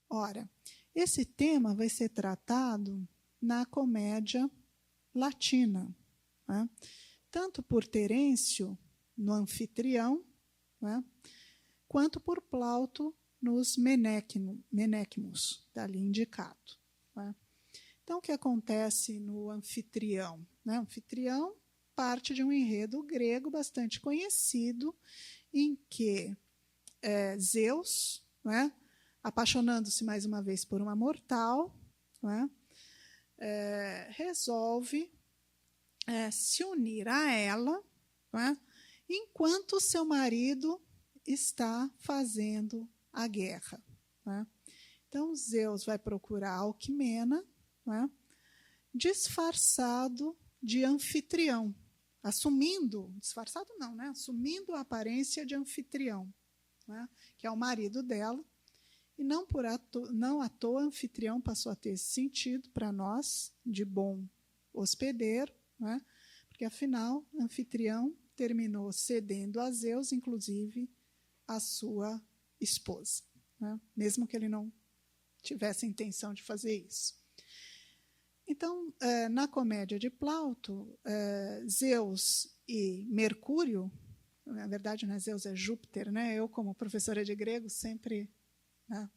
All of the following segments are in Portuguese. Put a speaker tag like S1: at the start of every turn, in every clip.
S1: Ora, esse tema vai ser tratado na comédia latina, né? Tanto por Terêncio, no Anfitrião, né? Quanto por Plauto, nos Menéquimos, dali indicado, né? Então, o que acontece no Anfitrião? Né? Anfitrião parte de um enredo grego bastante conhecido, em que Zeus, né, apaixonando-se mais uma vez por uma mortal, né, resolve se unir a ela, né, enquanto seu marido está fazendo a guerra, né. Então, Zeus vai procurar Alquimena, né, disfarçado de anfitrião, disfarçado não, né, assumindo a aparência de anfitrião, né, que é o marido dela, e não à toa anfitrião passou a ter esse sentido para nós, de bom hospedeiro, né, porque afinal, anfitrião terminou cedendo a Zeus, inclusive a sua esposa, né, mesmo que ele não tivesse a intenção de fazer isso. Então, na comédia de Plauto, Zeus e Mercúrio, na verdade, não é Zeus, é Júpiter, né? Eu, como professora de grego, sempre, né,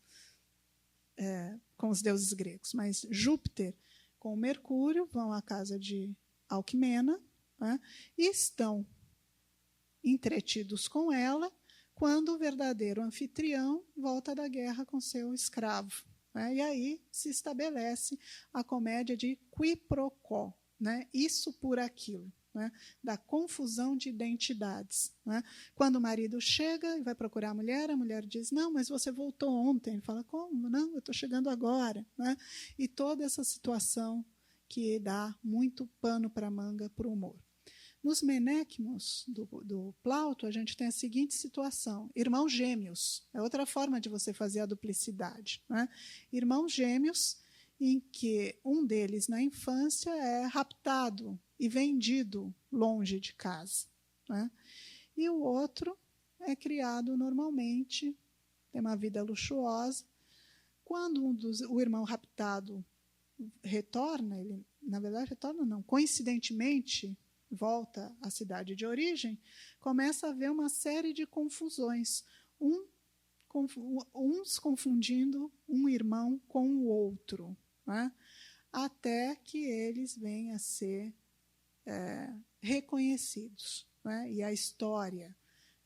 S1: com os deuses gregos, mas Júpiter com Mercúrio vão à casa de Alquimena, né, e estão entretidos com ela quando o verdadeiro anfitrião volta da guerra com seu escravo. Né? E aí se estabelece a comédia de quiproquó, né? Isso por aquilo, né? Da confusão de identidades. Né? Quando o marido chega e vai procurar a mulher diz, não, mas você voltou ontem. Ele fala, como? Não, eu estou chegando agora. Né? E toda essa situação que dá muito pano para a manga para o humor. Nos Menéquimos do Plauto, a gente tem a seguinte situação. Irmãos gêmeos. É outra forma de você fazer a duplicidade. Né? Irmãos gêmeos em que um deles, na infância, é raptado e vendido longe de casa. Né? E o outro é criado normalmente, tem uma vida luxuosa. Quando o irmão raptado retorna, ele, na verdade, retorna não, coincidentemente, volta à cidade de origem, começa a haver uma série de confusões, uns confundindo um irmão com o outro, né? Até que eles venham a ser reconhecidos, né? E a história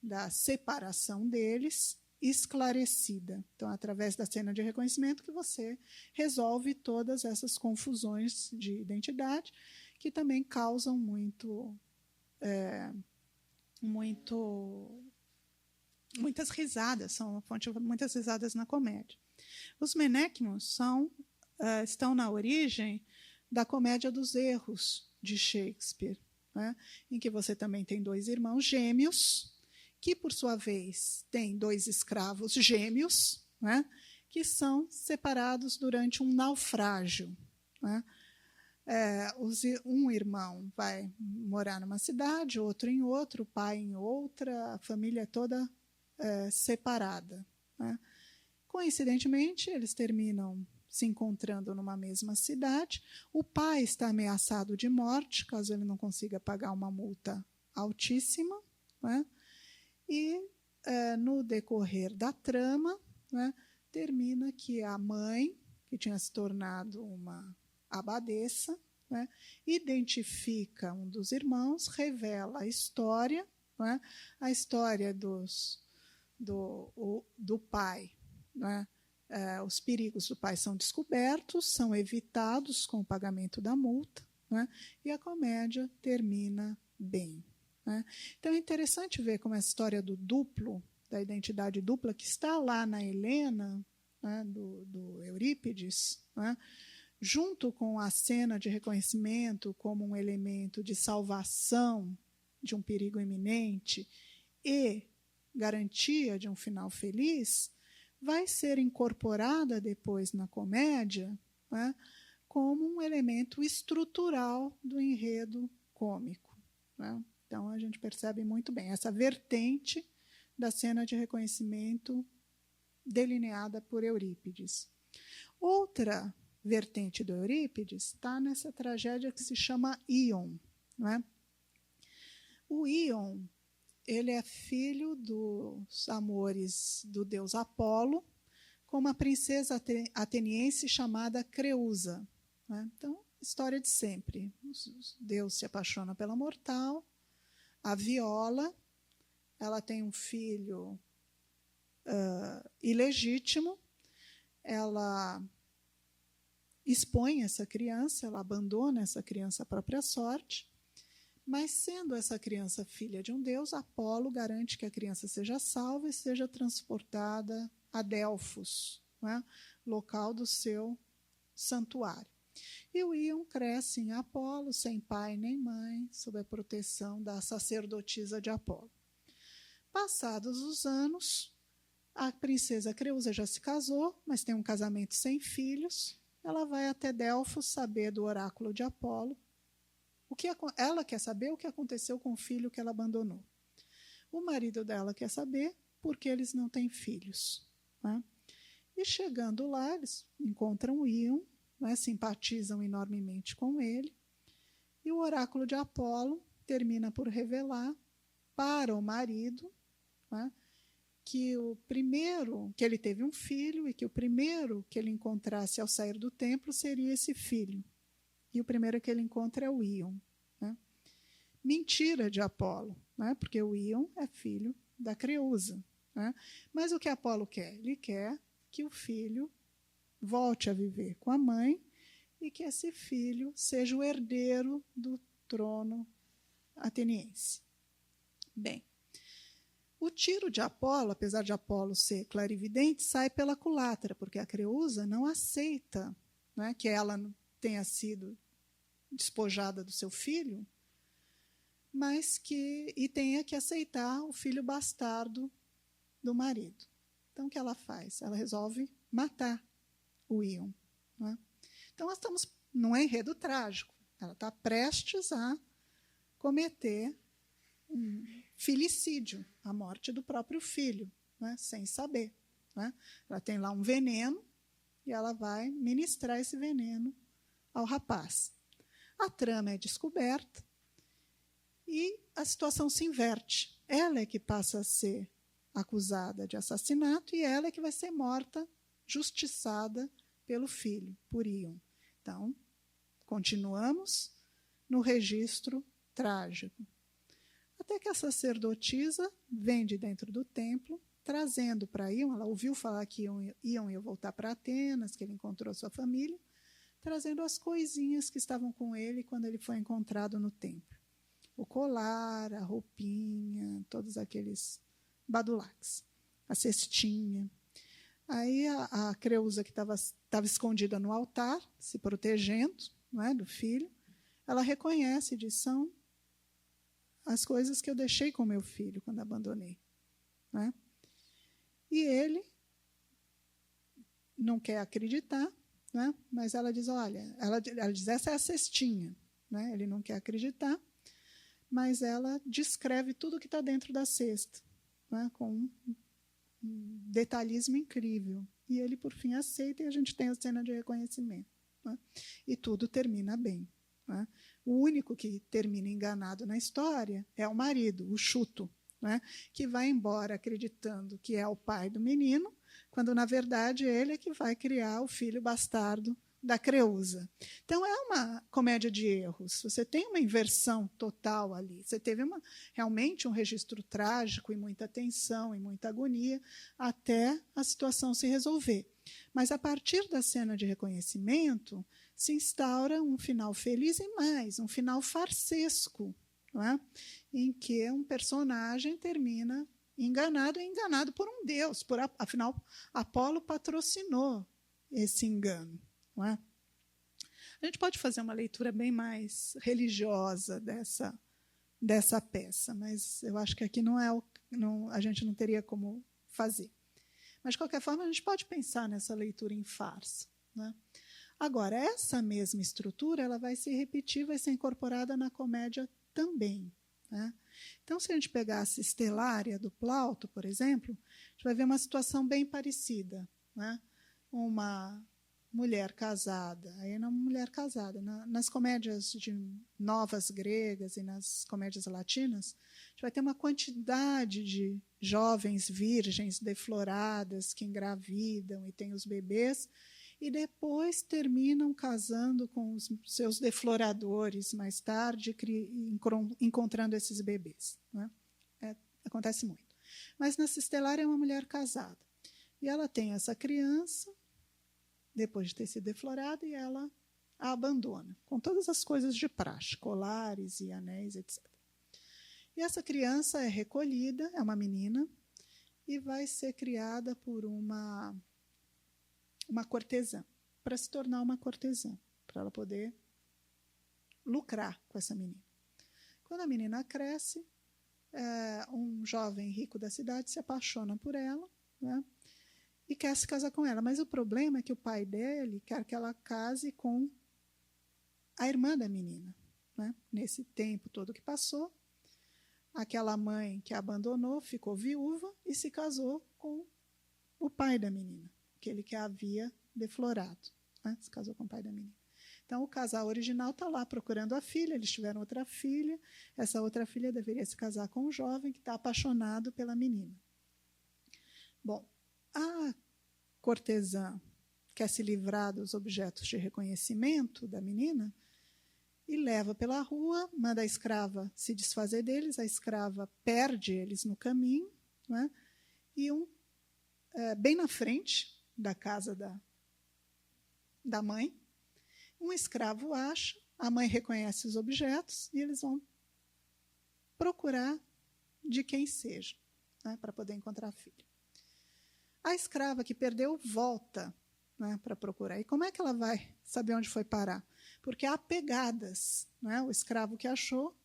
S1: da separação deles esclarecida. Então, através da cena de reconhecimento que você resolve todas essas confusões de identidade, que também causam muitas risadas, são a fonte de muitas risadas na comédia. Os Menéquimos estão na origem da comédia dos erros de Shakespeare, né, em que você também tem dois irmãos gêmeos, que, por sua vez, têm dois escravos gêmeos, né, que são separados durante um naufrágio. Né. Um irmão vai morar numa cidade, outro em outra, o pai em outra, a família toda separada. Né. Coincidentemente, eles terminam se encontrando numa mesma cidade. O pai está ameaçado de morte, caso ele não consiga pagar uma multa altíssima. Né. E, no decorrer da trama, né, termina que a mãe, que tinha se tornado uma abadesa, né, identifica um dos irmãos, revela a história, né, a história do pai. Né, os perigos do pai são descobertos, são evitados com o pagamento da multa, né, e a comédia termina bem. Né. Então é interessante ver como essa história do duplo, da identidade dupla, que está lá na Helena, né, do Eurípides, né, junto com a cena de reconhecimento como um elemento de salvação de um perigo iminente e garantia de um final feliz, vai ser incorporada depois na comédia, né, como um elemento estrutural do enredo cômico. Né? Então, a gente percebe muito bem essa vertente da cena de reconhecimento delineada por Eurípides. Outra vertente do Eurípides está nessa tragédia que se chama Íon. Não é? O Íon, ele é filho dos amores do deus Apolo com uma princesa ateniense chamada Creusa. Não é? Então, história de sempre. Deus se apaixona pela mortal, a viola, ela tem um filho ilegítimo, ela expõe essa criança, ela abandona essa criança à própria sorte, mas sendo essa criança filha de um deus, Apolo garante que a criança seja salva e seja transportada a Delfos, né, local do seu santuário. E o Íon cresce em Apolo, sem pai nem mãe, sob a proteção da sacerdotisa de Apolo. Passados os anos, a princesa Creusa já se casou, mas tem um casamento sem filhos. Ela vai até Delfos saber do oráculo de Apolo. Ela quer saber o que aconteceu com o filho que ela abandonou. O marido dela quer saber porque eles não têm filhos. Né? E chegando lá, eles encontram o Íon, né, simpatizam enormemente com ele, e o oráculo de Apolo termina por revelar para o marido, né, que ele teve um filho e que o primeiro que ele encontrasse ao sair do templo seria esse filho. E o primeiro que ele encontra é o Íon. Né? Mentira de Apolo, né, porque o Íon é filho da Creusa. Né? Mas o que Apolo quer? Ele quer que o filho volte a viver com a mãe e que esse filho seja o herdeiro do trono ateniense. Bem, o tiro de Apolo, apesar de Apolo ser clarividente, sai pela culatra, porque a Creusa não aceita, né, que ela tenha sido despojada do seu filho, mas e tenha que aceitar o filho bastardo do marido. Então, o que ela faz? Ela resolve matar o Íon. Né? Então, nós estamos num enredo trágico. Ela está prestes a cometer um filicídio, a morte do próprio filho, né? Sem saber. Né? Ela tem lá um veneno e ela vai ministrar esse veneno ao rapaz. A trama é descoberta e a situação se inverte. Ela é que passa a ser acusada de assassinato e ela é que vai ser morta, justiçada pelo filho, por Íon. Então, continuamos no registro trágico. Até que a sacerdotisa vem de dentro do templo, trazendo para Íon, ela ouviu falar que Íon ia voltar para Atenas, que ele encontrou sua família, trazendo as coisinhas que estavam com ele quando ele foi encontrado no templo. O colar, a roupinha, todos aqueles badulaques, a cestinha. Aí a Creusa, que estava escondida no altar, se protegendo, não é, do filho, ela reconhece e diz: são as coisas que eu deixei com meu filho quando abandonei. Né? E ele não quer acreditar, né? Mas ela diz: olha, ela diz, essa é a cestinha. Né? Ele não quer acreditar, mas ela descreve tudo que está dentro da cesta, né? Com um detalhismo incrível. E ele, por fim, aceita e a gente tem a cena de reconhecimento. Né? E tudo termina bem. Né? O único que termina enganado na história é o marido, o Chuto, né? Que vai embora acreditando que é o pai do menino, quando, na verdade, ele é que vai criar o filho bastardo da Creusa. Então, é uma comédia de erros. Você tem uma inversão total ali. Você teve realmente um registro trágico e muita tensão e muita agonia até a situação se resolver. Mas, a partir da cena de reconhecimento, se instaura um final feliz e mais, um final farsesco, não é? Em que um personagem termina enganado, e enganado por um deus. Afinal, Apolo patrocinou esse engano. Não é? A gente pode fazer uma leitura bem mais religiosa dessa peça, mas eu acho que aqui a gente não teria como fazer. Mas, de qualquer forma, a gente pode pensar nessa leitura em farsa. Né? Agora, essa mesma estrutura ela vai se repetir, vai ser incorporada na comédia também. Né? Então, se a gente pegasse Estelária, do Plauto, por exemplo, a gente vai ver uma situação bem parecida. Né? uma mulher casada, aí não mulher casada, nas comédias de novas gregas e nas comédias latinas, a gente vai ter uma quantidade de jovens virgens defloradas que engravidam e têm os bebês e depois terminam casando com os seus defloradores mais tarde, encontrando esses bebês. Né? Acontece muito. Mas na Sistelária é uma mulher casada. E ela tem essa criança, depois de ter sido deflorada, e ela a abandona, com todas as coisas de praxe, colares e anéis, etc. E essa criança é recolhida, é uma menina, e vai ser criada por uma cortesã, para se tornar uma cortesã, para ela poder lucrar com essa menina. Quando a menina cresce, um jovem rico da cidade se apaixona por ela, né? E quer se casar com ela. Mas o problema é que o pai dele quer que ela case com a irmã da menina. Né? Nesse tempo todo que passou, aquela mãe que a abandonou ficou viúva e se casou com o pai da menina, aquele que a havia deflorado. Né? Se casou com o pai da menina. Então, o casal original está lá procurando a filha, eles tiveram outra filha, essa outra filha deveria se casar com um jovem que está apaixonado pela menina. Bom, a cortesã quer se livrar dos objetos de reconhecimento da menina e leva pela rua, manda a escrava se desfazer deles, a escrava perde eles no caminho, né? E bem na frente da casa da mãe, um escravo acha, a mãe reconhece os objetos e eles vão procurar de quem seja, né, para poder encontrar a filha. A escrava que perdeu volta, né, para procurar. E como é que ela vai saber onde foi parar? Porque há pegadas. Né? O escravo que achou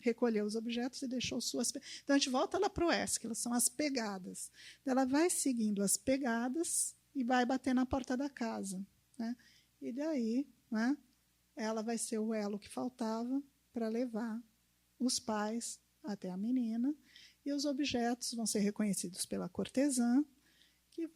S1: recolheu os objetos e deixou suas... Então, a gente volta lá para o Ésquilo, são as pegadas. Ela vai seguindo as pegadas e vai bater na porta da casa. Né? E daí, né, ela vai ser o elo que faltava para levar os pais até a menina, e os objetos vão ser reconhecidos pela cortesã, que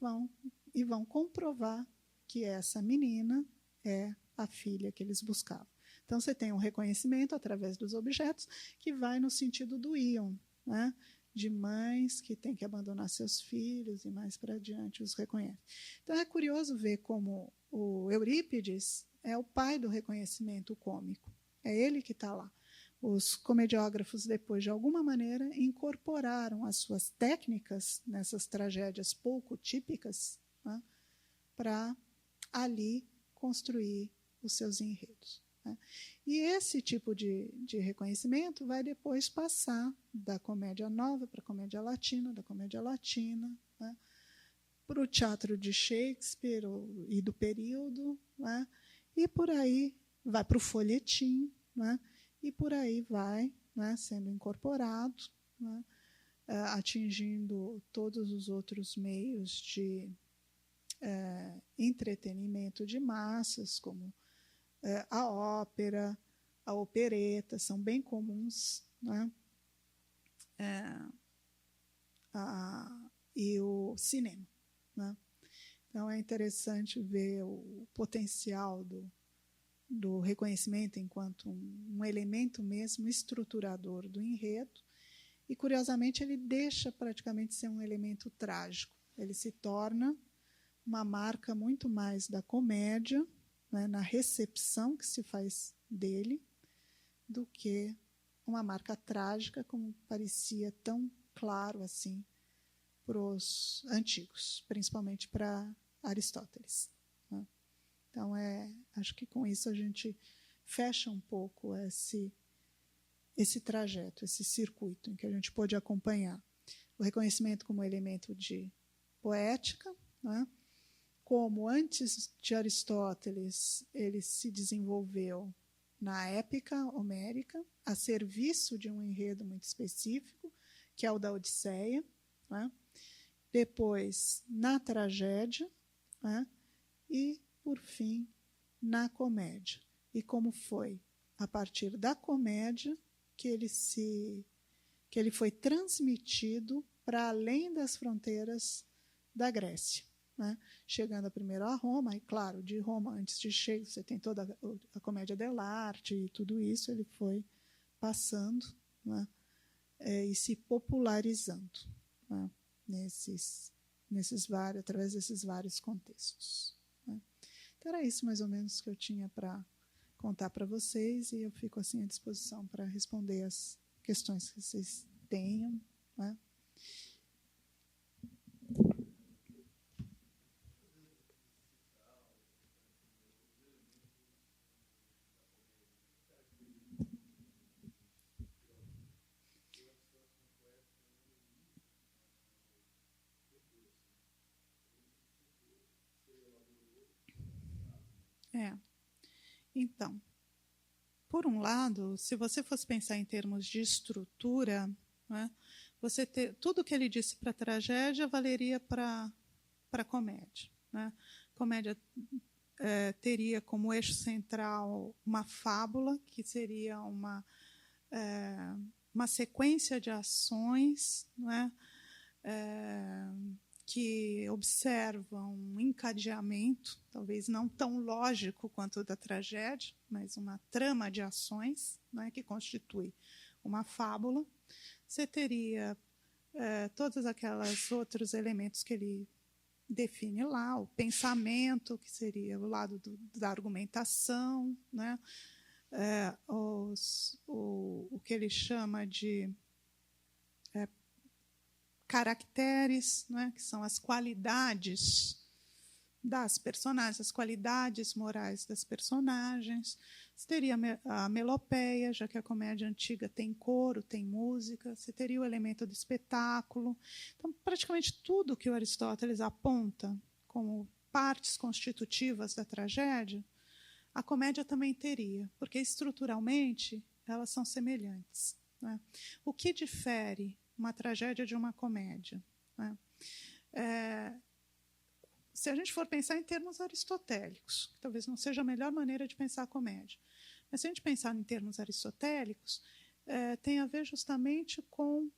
S1: vão comprovar que essa menina é a filha que eles buscavam. Então, você tem um reconhecimento através dos objetos que vai no sentido do íon, né? De mães que têm que abandonar seus filhos e mais para adiante os reconhece. Então, é curioso ver como o Eurípides é o pai do reconhecimento cômico. É ele que está lá. Os comediógrafos, depois, de alguma maneira, incorporaram as suas técnicas nessas tragédias pouco típicas, né, para ali construir os seus enredos. Né? E esse tipo de reconhecimento vai depois passar da comédia nova para a comédia latina, da comédia latina, né, para o teatro de Shakespeare e do período, né, e por aí vai para o folhetim, né, e por aí vai, né, sendo incorporado, né, atingindo todos os outros meios de entretenimento de massas, como a ópera, a opereta, são bem comuns, né, e o cinema. Né? Então, é interessante ver o potencial do reconhecimento enquanto um elemento mesmo estruturador do enredo, e, curiosamente, ele deixa praticamente ser um elemento trágico. Ele se torna uma marca muito mais da comédia, né, na recepção que se faz dele, do que uma marca trágica, como parecia tão claro assim para os antigos, principalmente para Aristóteles. Né? Então, acho que com isso a gente fecha um pouco esse trajeto, esse circuito em que a gente pôde acompanhar o reconhecimento como elemento de poética, né? Como antes de Aristóteles ele se desenvolveu na épica homérica, a serviço de um enredo muito específico, que é o da Odisseia, né? Depois na tragédia, né? E, por fim, na comédia. E como foi a partir da comédia que ele foi transmitido para além das fronteiras da Grécia. né? Chegando primeiro a Roma, e claro, de Roma, antes de chegar, você tem toda a comédia dell'arte e tudo isso, ele foi passando, né? E se popularizando, né? Através desses vários contextos, né? Então era isso mais ou menos que eu tinha para contar para vocês, e eu fico assim à disposição para responder as questões que vocês tenham, né? Então, por um lado, se você fosse pensar em termos de estrutura, né, tudo que ele disse para a tragédia valeria para a comédia, né? Comédia teria como eixo central uma fábula, que seria uma sequência de ações, né, que observam um encadeamento, talvez não tão lógico quanto o da tragédia, mas uma trama de ações, né, que constitui uma fábula. Você teria todos aqueles outros elementos que ele define lá, o pensamento, que seria o lado da argumentação, né, o que ele chama de caracteres, né, que são as qualidades das personagens, as qualidades morais das personagens. Você teria a melopeia, já que a comédia antiga tem coro, tem música. Você teria o elemento do espetáculo. Então, praticamente tudo que o Aristóteles aponta como partes constitutivas da tragédia, a comédia também teria, porque estruturalmente elas são semelhantes, né? O que difere uma tragédia de uma comédia, né? Se a gente for pensar em termos aristotélicos, que talvez não seja a melhor maneira de pensar a comédia, mas se a gente pensar em termos aristotélicos, tem a ver justamente com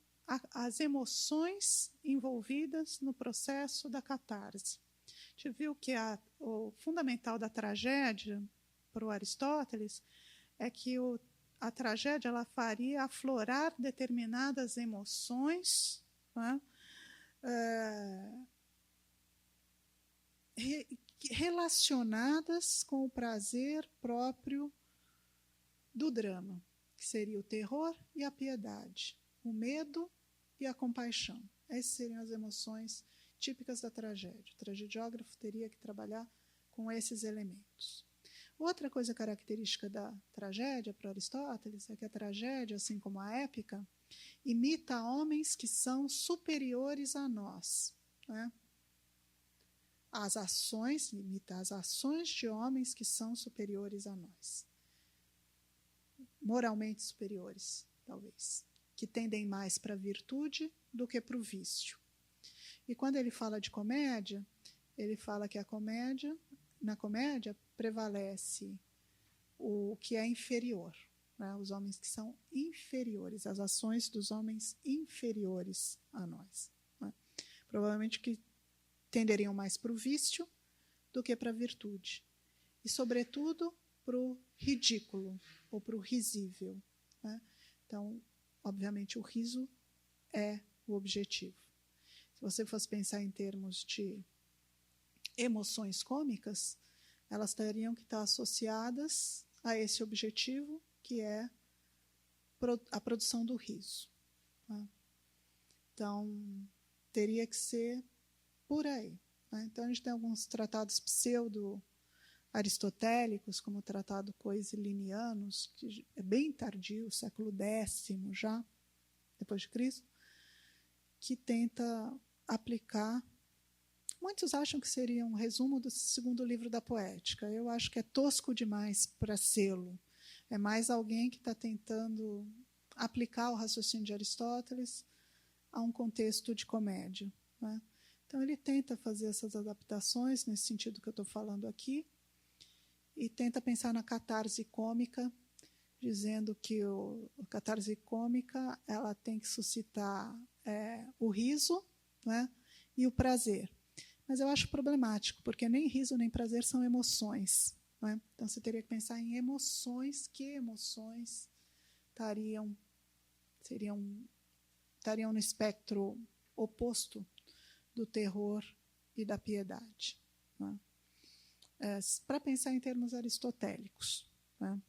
S1: as emoções envolvidas no processo da catarse. A gente viu que o fundamental da tragédia para o Aristóteles é que a tragédia ela faria aflorar determinadas emoções, né, relacionadas com o prazer próprio do drama, que seria o terror e a piedade, o medo e a compaixão. Essas seriam as emoções típicas da tragédia. O tragediógrafo teria que trabalhar com esses elementos. Outra coisa característica da tragédia para Aristóteles é que a tragédia, assim como a épica, imita homens que são superiores a nós, né? Imita as ações de homens que são superiores a nós. Moralmente superiores, talvez. Que tendem mais para a virtude do que para o vício. E quando ele fala de comédia, ele fala que na comédia prevalece o que é inferior, né? Os homens que são inferiores, as ações dos homens inferiores a nós, né? Provavelmente que tenderiam mais para o vício do que para a virtude. E, sobretudo, para o ridículo ou para o risível, né? Então, obviamente, o riso é o objetivo. Se você fosse pensar em termos de emoções cômicas, elas teriam que estar associadas a esse objetivo, que é a produção do riso, né? Então, teria que ser por aí, né? Então, a gente tem alguns tratados pseudo-aristotélicos, como o Tratado Coesilinianus, que é bem tardio, século X já, depois de Cristo, que tenta aplicar. Muitos acham que seria um resumo do segundo livro da Poética. Eu acho que é tosco demais para sê-lo. É mais alguém que está tentando aplicar o raciocínio de Aristóteles a um contexto de comédia, né? Então, ele tenta fazer essas adaptações, nesse sentido que eu estou falando aqui, e tenta pensar na catarse cômica, dizendo que a catarse cômica ela tem que suscitar o riso, né, e o prazer. Mas eu acho problemático, porque nem riso nem prazer são emoções. Não é? Então, você teria que pensar em emoções. Que emoções estariam no espectro oposto do terror e da piedade? Para pensar em termos aristotélicos. Né?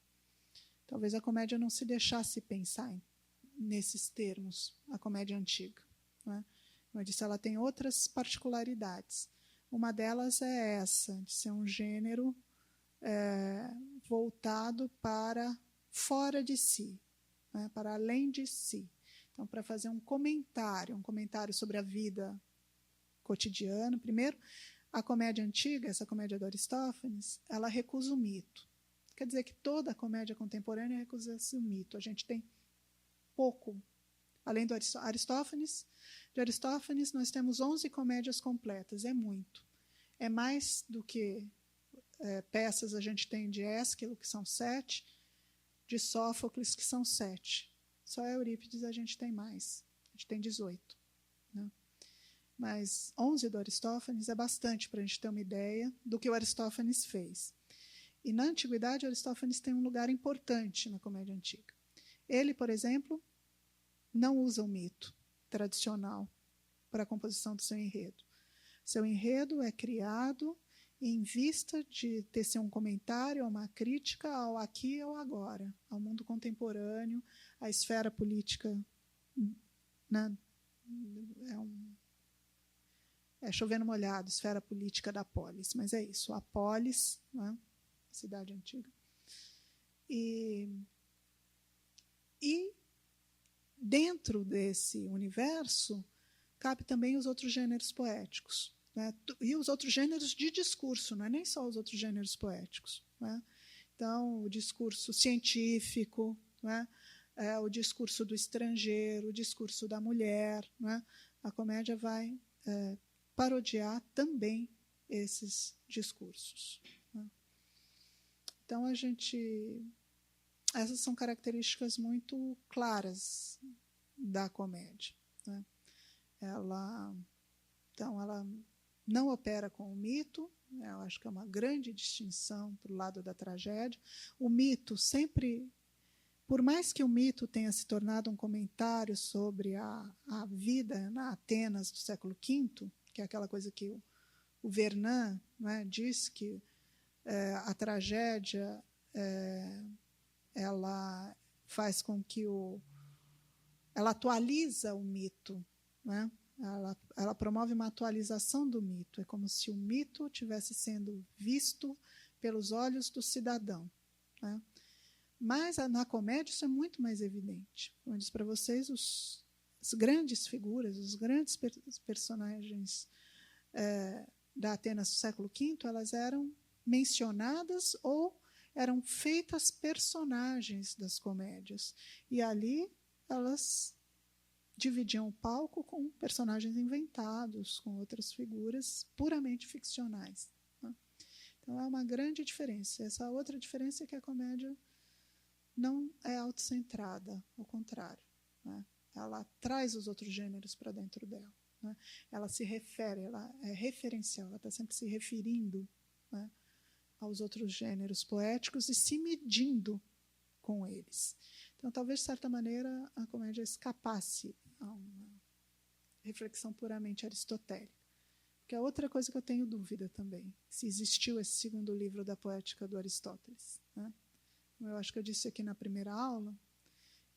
S1: Talvez a comédia não se deixasse pensar nesses termos, a comédia antiga. Né? Como eu disse, ela tem outras particularidades. Uma delas é essa, de ser um gênero voltado para fora de si, né? Para além de si. Então, para fazer um comentário sobre a vida cotidiana. Primeiro, a comédia antiga, essa comédia do Aristófanes, ela recusa o mito. Quer dizer que toda a comédia contemporânea recusa-se o mito. A gente tem pouco. Além do Aristófanes, de Aristófanes, nós temos 11 comédias completas. É muito. É mais do que peças a gente tem de Ésquilo, que são 7, de Sófocles, que são 7. Só Eurípides a gente tem mais. A gente tem 18. Né? Mas 11 do Aristófanes é bastante para a gente ter uma ideia do que o Aristófanes fez. E na Antiguidade, Aristófanes tem um lugar importante na comédia antiga. Ele, por exemplo, não usa o mito tradicional para a composição do seu enredo. Seu enredo é criado em vista de tecer um comentário, uma crítica ao aqui e ao agora, ao mundo contemporâneo, à esfera política. Né? Chovendo molhado, esfera política da polis, mas é isso, a polis, né? Cidade antiga. E dentro desse universo, cabe também os outros gêneros poéticos. Né? E os outros gêneros de discurso, não é nem só os outros gêneros poéticos. Né? Então, o discurso científico, né? O discurso do estrangeiro, o discurso da mulher. Né? A comédia vai parodiar também esses discursos. Né? Então, essas são características muito claras da comédia. Né? Ela não opera com o mito, né? Eu acho que é uma grande distinção para o lado da tragédia. O mito sempre, por mais que o mito tenha se tornado um comentário sobre a vida na Atenas do século V, que é aquela coisa que o Vernon, né, diz que a tragédia ela faz com que ela atualiza o mito, né? Ela promove uma atualização do mito. É como se o mito estivesse sendo visto pelos olhos do cidadão. Né? Mas na comédia isso é muito mais evidente. Como eu disse para vocês, as grandes figuras, os grandes personagens da Atenas do século V, elas eram mencionadas ou eram feitas personagens das comédias. E ali elas dividiam o palco com personagens inventados, com outras figuras puramente ficcionais. Né? Então, é uma grande diferença. Essa outra diferença é que a comédia não é autocentrada, ao contrário. Né? Ela traz os outros gêneros para dentro dela. Né? Ela se refere, ela é referencial, ela está sempre se referindo, né, aos outros gêneros poéticos e se medindo com eles. Então, talvez, de certa maneira, a comédia escapasse a uma reflexão puramente aristotélica. Que é outra coisa que eu tenho dúvida também, se existiu esse segundo livro da Poética do Aristóteles. Né? Eu acho que eu disse aqui na primeira aula,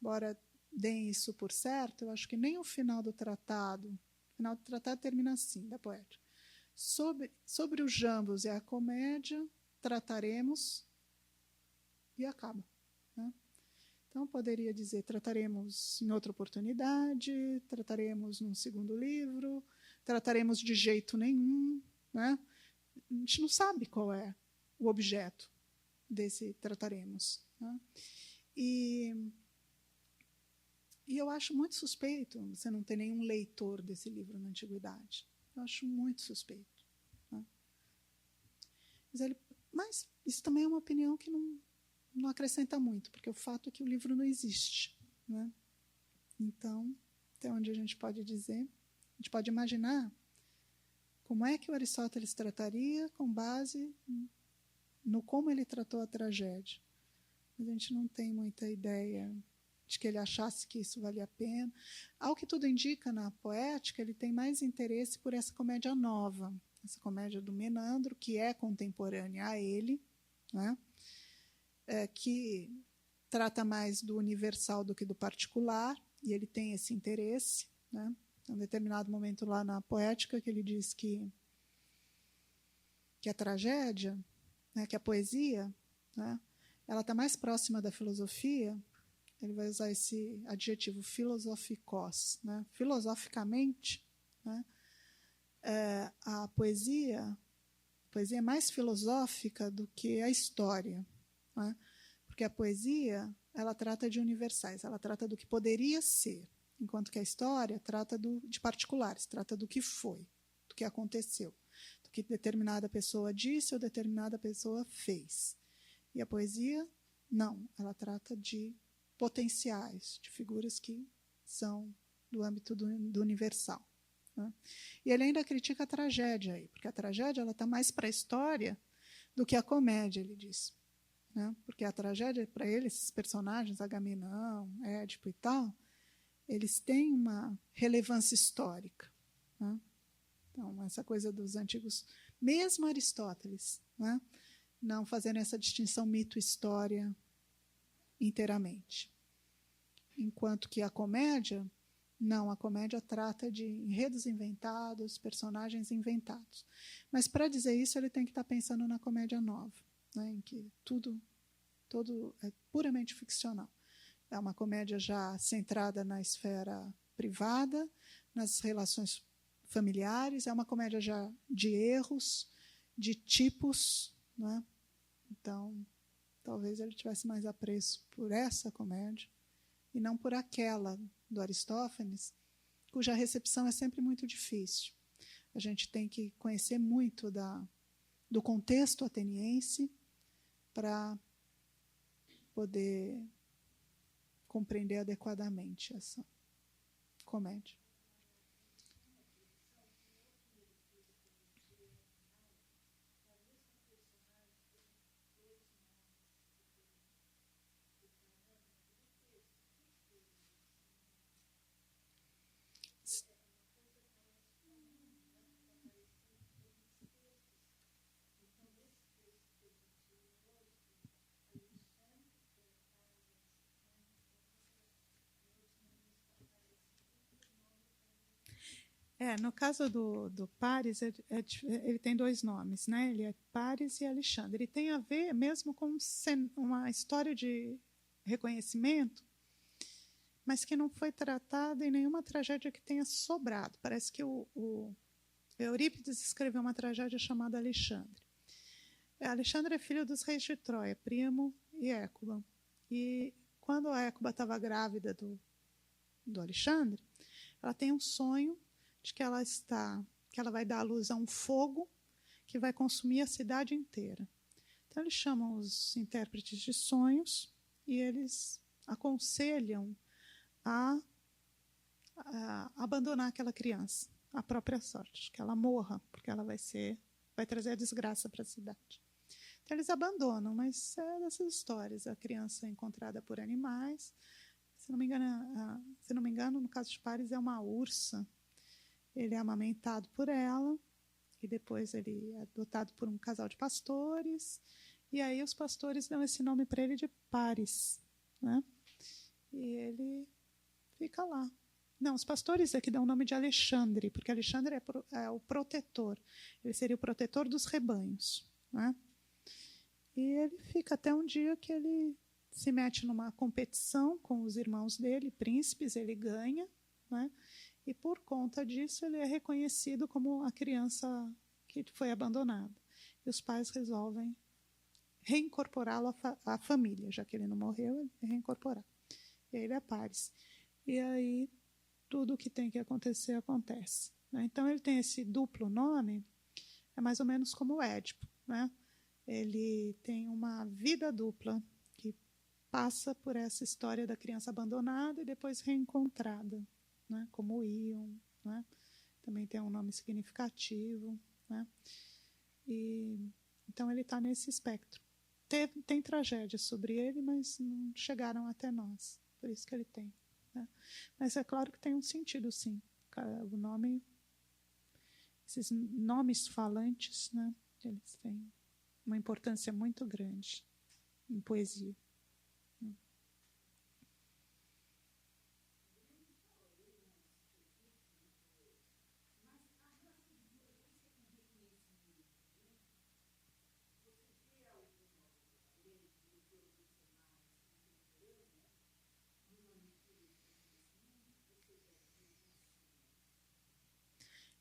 S1: embora deem isso por certo, eu acho que nem o final do tratado termina assim, da Poética. Sobre os jambos e a comédia, trataremos e acaba. Né? Então, poderia dizer, trataremos em outra oportunidade, trataremos num segundo livro, trataremos de jeito nenhum. Né? A gente não sabe qual é o objeto desse trataremos. Né? E eu acho muito suspeito você não ter nenhum leitor desse livro na Antiguidade. Eu acho muito suspeito. Né? Mas isso também é uma opinião que não acrescenta muito, porque o fato é que o livro não existe. Né? Então, até onde a gente pode dizer, a gente pode imaginar como é que o Aristóteles trataria com base no como ele tratou a tragédia. Mas a gente não tem muita ideia de que ele achasse que isso valia a pena. Ao que tudo indica na poética, ele tem mais interesse por essa comédia nova, essa comédia do Menandro, que é contemporânea a ele, né? Que trata mais do universal do que do particular, e ele tem esse interesse, né? Em um determinado momento lá na poética, que ele diz que a tragédia, né, que a poesia, né, ela está mais próxima da filosofia. Ele vai usar esse adjetivo filosofikos, né? Filosoficamente, né, a poesia é mais filosófica do que a história, né? Porque a poesia ela trata de universais, ela trata do que poderia ser, enquanto que a história trata de particulares, trata do que foi, do que aconteceu, do que determinada pessoa disse ou determinada pessoa fez. E a poesia, não, ela trata de potenciais, de figuras que são do âmbito do universal, né? E ele ainda critica a tragédia aí, porque a tragédia está mais para a história do que a comédia, ele diz, né? Porque a tragédia, para ele, esses personagens, Agamenão, Édipo e tal, eles têm uma relevância histórica, né? Então, essa coisa dos antigos, mesmo Aristóteles, né, não fazendo essa distinção mito-história inteiramente. Enquanto que a comédia, não, a comédia trata de enredos inventados, personagens inventados. Mas, para dizer isso, ele tem que estar pensando na comédia nova, né, em que todo é puramente ficcional. É uma comédia já centrada na esfera privada, nas relações familiares, é uma comédia já de erros, de tipos, né? Então, talvez ele tivesse mais apreço por essa comédia e não por aquela do Aristófanes, cuja recepção é sempre muito difícil. A gente tem que conhecer muito do contexto ateniense para poder compreender adequadamente essa comédia. No caso do Paris, ele tem dois nomes, né? Ele é Paris e Alexandre. Ele tem a ver mesmo com uma história de reconhecimento, mas que não foi tratada em nenhuma tragédia que tenha sobrado. Parece que o Eurípides escreveu uma tragédia chamada Alexandre. Alexandre é filho dos reis de Troia, Príamo e Écuba. E quando a Écuba estava grávida do Alexandre, ela tem um sonho de que ela vai dar à luz a um fogo que vai consumir a cidade inteira. Então eles chamam os intérpretes de sonhos e eles aconselham a abandonar aquela criança, à própria sorte, que ela morra, porque ela vai trazer a desgraça para a cidade. Então eles abandonam, mas é dessas histórias. A criança é encontrada por animais. Se não me engano, no caso de Paris, é uma ursa. Ele é amamentado por ela, e depois ele é adotado por um casal de pastores, e aí os pastores dão esse nome para ele de Paris, né? E ele fica lá. Não, os pastores é que dão o nome de Alexandre, porque Alexandre é o protetor, ele seria o protetor dos rebanhos, né? E ele fica até um dia que ele se mete numa competição com os irmãos dele, príncipes, ele ganha, né? E, por conta disso, ele é reconhecido como a criança que foi abandonada. E os pais resolvem reincorporá-lo à família, já que ele não morreu, ele reincorporar. E aí ele é Paris. E aí tudo o que tem que acontecer, acontece, né? Então ele tem esse duplo nome, é mais ou menos como o Édipo, né? Ele tem uma vida dupla, que passa por essa história da criança abandonada e depois reencontrada, né, como Íon, né, também tem um nome significativo, né? Então ele está nesse espectro. Tem tragédias sobre ele, mas não chegaram até nós. Por isso que ele tem. Né? Mas é claro que tem um sentido, sim. O nome, esses nomes falantes, né? Eles têm uma importância muito grande em poesia.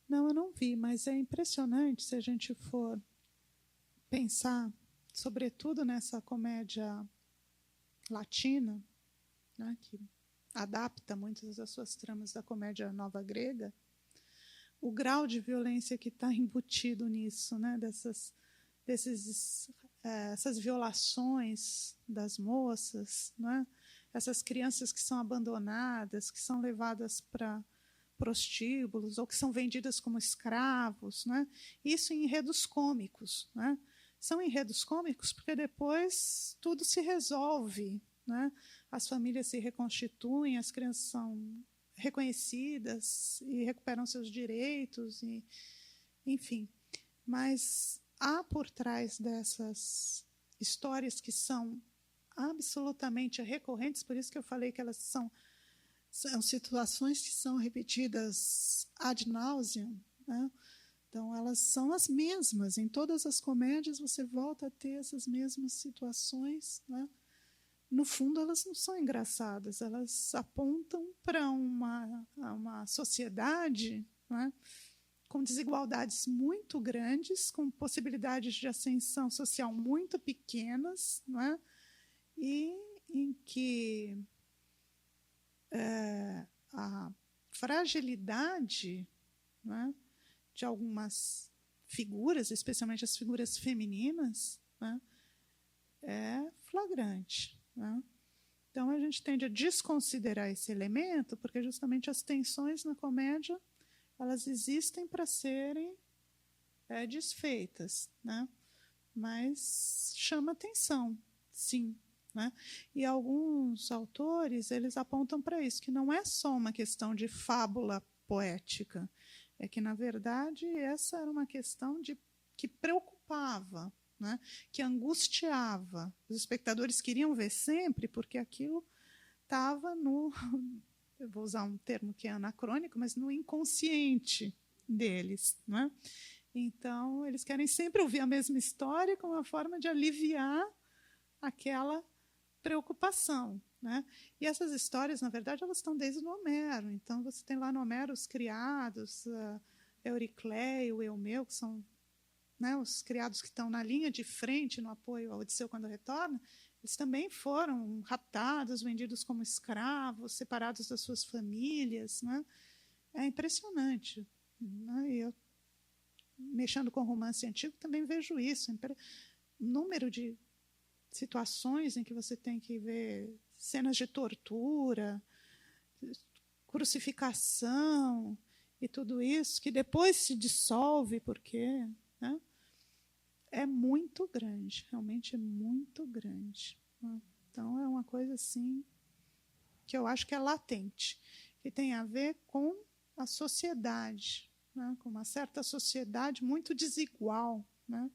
S1: Não, eu não vi, mas é impressionante se a gente for pensar, sobretudo nessa comédia latina, né, que adapta muitas das suas tramas da comédia nova grega, o grau de violência que está embutido nisso, né, essas violações das moças, né, essas crianças que são abandonadas, que são levadas para prostíbulos ou que são vendidas como escravos, né? Isso em enredos cômicos, né? São enredos cômicos porque depois tudo se resolve, né? As famílias se reconstituem, as crianças são reconhecidas e recuperam seus direitos, enfim. Mas há por trás dessas histórias que são absolutamente recorrentes, por isso que eu falei que elas são situações que são repetidas ad nauseam, né? Então, elas são as mesmas. Em todas as comédias, você volta a ter essas mesmas situações. Né? No fundo, elas não são engraçadas, elas apontam para uma sociedade, né, com desigualdades muito grandes, com possibilidades de ascensão social muito pequenas, né, e em que a fragilidade, né, de algumas figuras, especialmente as figuras femininas, né, é flagrante. Né? Então, a gente tende a desconsiderar esse elemento, porque justamente as tensões na comédia elas existem para serem desfeitas. Né? Mas chama atenção, sim. Né? E alguns autores eles apontam para isso, que não é só uma questão de fábula poética, é que, na verdade, essa era uma questão que preocupava, né? Que angustiava. Os espectadores queriam ver sempre, porque aquilo estava no... Eu vou usar um termo que é anacrônico, mas no inconsciente deles. Né? Então, eles querem sempre ouvir a mesma história como uma forma de aliviar aquela preocupação. Né? E essas histórias, na verdade, elas estão desde o Homero. Então, você tem lá no Homero os criados, Euricleio, Eumeu, que são, né, os criados que estão na linha de frente no apoio ao Odisseu quando retorna. Eles também foram raptados, vendidos como escravos, separados das suas famílias. Né? É impressionante. Né? E eu, mexendo com romance antigo, também vejo isso. O número de situações em que você tem que ver cenas de tortura, crucificação e tudo isso, que depois se dissolve porque, né, é muito grande, realmente é muito grande. Né? Então, é uma coisa assim que eu acho que é latente, que tem a ver com a sociedade, né, com uma certa sociedade muito desigual. Né?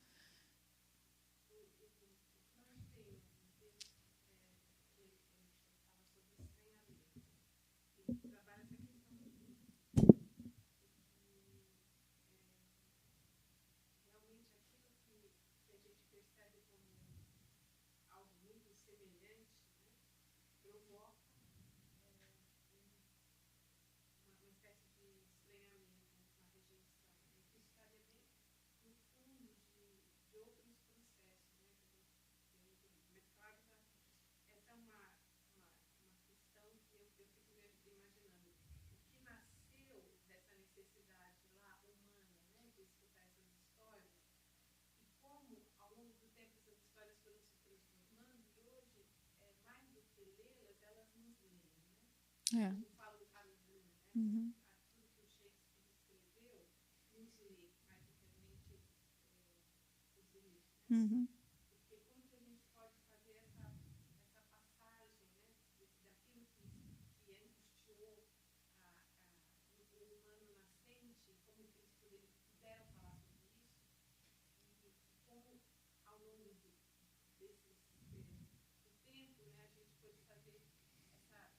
S1: É. Uhum. Uhum.
S2: Porque como que a gente pode fazer essa passagem, né, daquilo que angustiou o humano nascente, como que eles puderam falar sobre isso, e como ao longo do tempo, né, a gente pode fazer essa,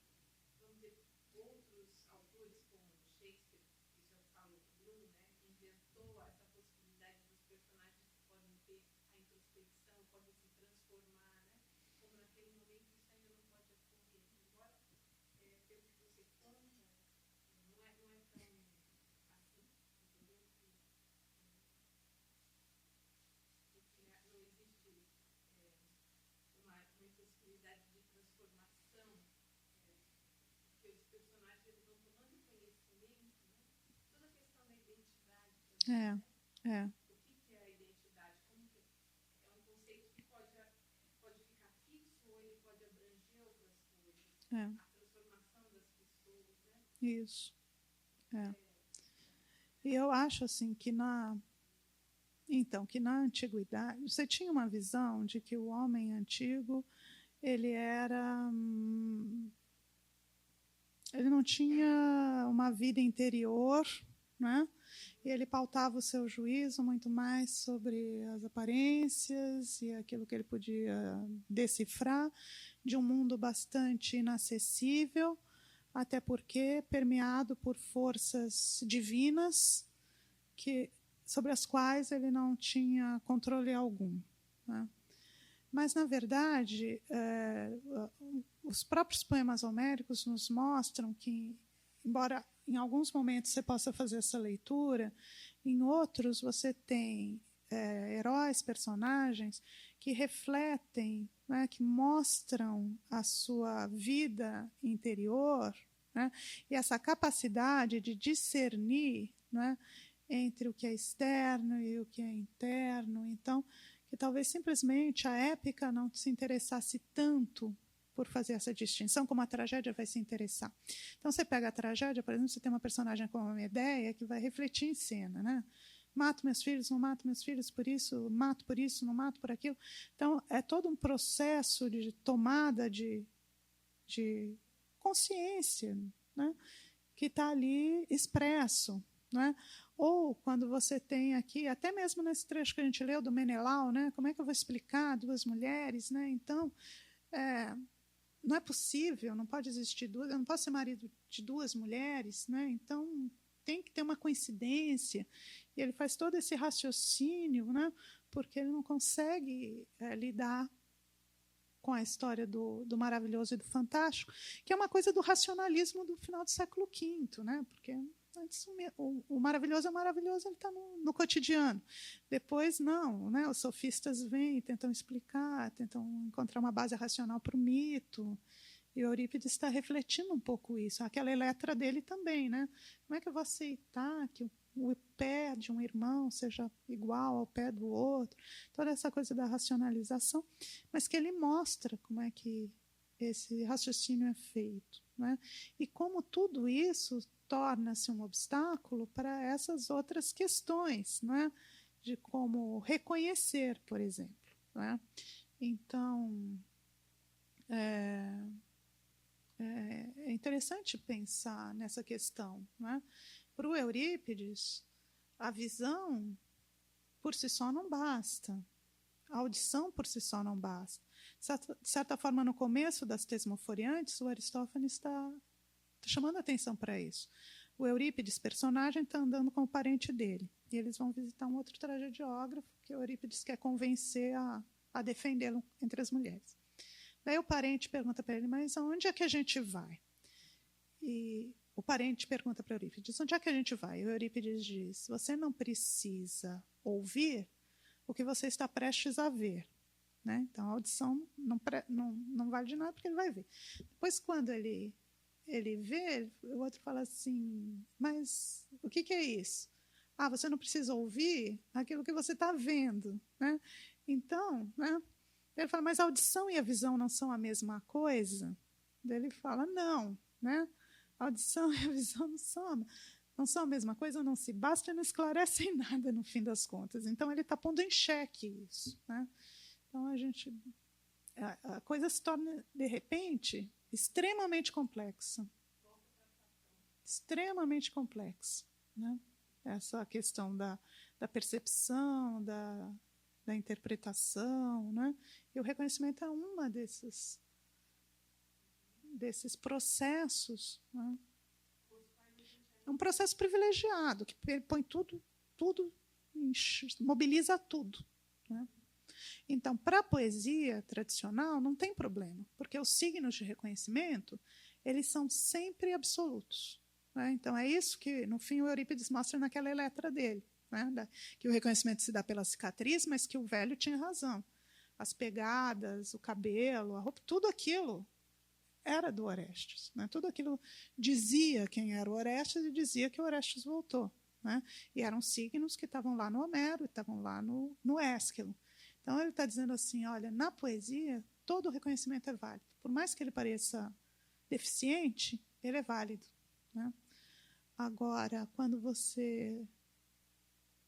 S2: vamos dizer, outros autores como Shakespeare, isso eu falo do Bruno, né, inventou essa possibilidade dos personagens que podem ter a introspecção, podem se transformar, né, como naquele momento isso ainda não pode ocorrer, embora pelo que você conta, não é tão assim, entendeu? Não existe uma possibilidade de transformação, porque os personagens eles vão tomando conhecimento, né? Toda a questão da identidade também,
S1: né?
S2: O que é a identidade? Como que é um conceito que pode ficar fixo ou ele pode abranger outras coisas? A transformação das pessoas, né?
S1: Isso. E eu acho assim que na antiguidade você tinha uma visão de que o homem antigo ele não tinha uma vida interior, né? E ele pautava o seu juízo muito mais sobre as aparências e aquilo que ele podia decifrar de um mundo bastante inacessível, até porque permeado por forças divinas sobre as quais ele não tinha controle algum, né? Mas, na verdade, os próprios poemas homéricos nos mostram que, embora em alguns momentos você possa fazer essa leitura, em outros você tem heróis, personagens que refletem, né, que mostram a sua vida interior, né, e essa capacidade de discernir, né, entre o que é externo e o que é interno. Então, que talvez simplesmente a épica não se interessasse tanto por fazer essa distinção, como a tragédia vai se interessar. Então, você pega a tragédia, por exemplo, você tem uma personagem como a Medeia, que vai refletir em cena, né? Mato meus filhos, não mato meus filhos por isso, não mato por aquilo. Então, é todo um processo de tomada de consciência, né, que está ali expresso, né? Ou quando você tem aqui, até mesmo nesse trecho que a gente leu do Menelau, né? Como é que eu vou explicar duas mulheres, né? Então, não é possível, não pode existir duas, eu não posso ser marido de duas mulheres, né? Então tem que ter uma coincidência. E ele faz todo esse raciocínio, né? Porque ele não consegue lidar com a história do maravilhoso e do fantástico, que é uma coisa do racionalismo do final do século V, né? Porque antes o maravilhoso é maravilhoso, ele está no cotidiano. Depois, não, né? Os sofistas vêm, tentam explicar, tentam encontrar uma base racional para o mito. E Eurípides está refletindo um pouco isso. Aquela Eletra dele também, né? Como é que eu vou aceitar que o pé de um irmão seja igual ao pé do outro? Toda essa coisa da racionalização, mas que ele mostra como é que esse raciocínio é feito, né? E como tudo isso torna-se um obstáculo para essas outras questões, né? De como reconhecer, por exemplo, né? Então, é interessante pensar nessa questão, né? Para o Eurípides, a visão por si só não basta, a audição por si só não basta. De certa forma, no começo das Tesmoforiantes, o Aristófanes está chamando a atenção para isso. O Eurípides, personagem, está andando com o parente dele, e eles vão visitar um outro tragediógrafo que o Eurípides quer convencer a defendê-lo entre as mulheres. Daí o parente pergunta para ele, mas aonde é que a gente vai? E o parente pergunta para Eurípides, onde é que a gente vai? E o Eurípides diz, você não precisa ouvir o que você está prestes a ver, né? Então a audição não vale de nada porque ele vai ver. Depois, quando ele vê, o outro fala assim, mas o que é isso? Ah, você não precisa ouvir aquilo que você está vendo, né? Então, né? Ele fala, mas a audição e a visão não são a mesma coisa? Daí ele fala, não, né? A audição e a visão não são não são a mesma coisa, não se basta e não esclarecem nada no fim das contas. Então, ele está pondo em xeque isso, né? Então, a coisa se torna, de repente, extremamente complexa. Extremamente complexa, né? Essa questão da percepção, da interpretação, né? E o reconhecimento é uma desses processos, né? É um processo privilegiado, que põe tudo, mobiliza tudo, né? Então, para a poesia tradicional, não tem problema, porque os signos de reconhecimento, eles são sempre absolutos, né? Então, é isso que, no fim, o Eurípides mostra naquela Eletra dele, né? Que o reconhecimento se dá pela cicatriz, mas que o velho tinha razão. As pegadas, o cabelo, a roupa, tudo aquilo era do Orestes, né? Tudo aquilo dizia quem era o Orestes e dizia que o Orestes voltou, né? E eram signos que estavam lá no Homero, estavam lá no Ésquilo. Então, ele está dizendo assim, olha, na poesia, todo o reconhecimento é válido. Por mais que ele pareça deficiente, ele é válido, né? Agora, quando você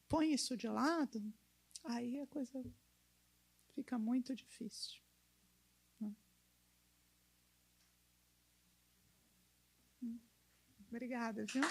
S1: põe isso de lado, aí a coisa fica muito difícil, né? Obrigada, viu?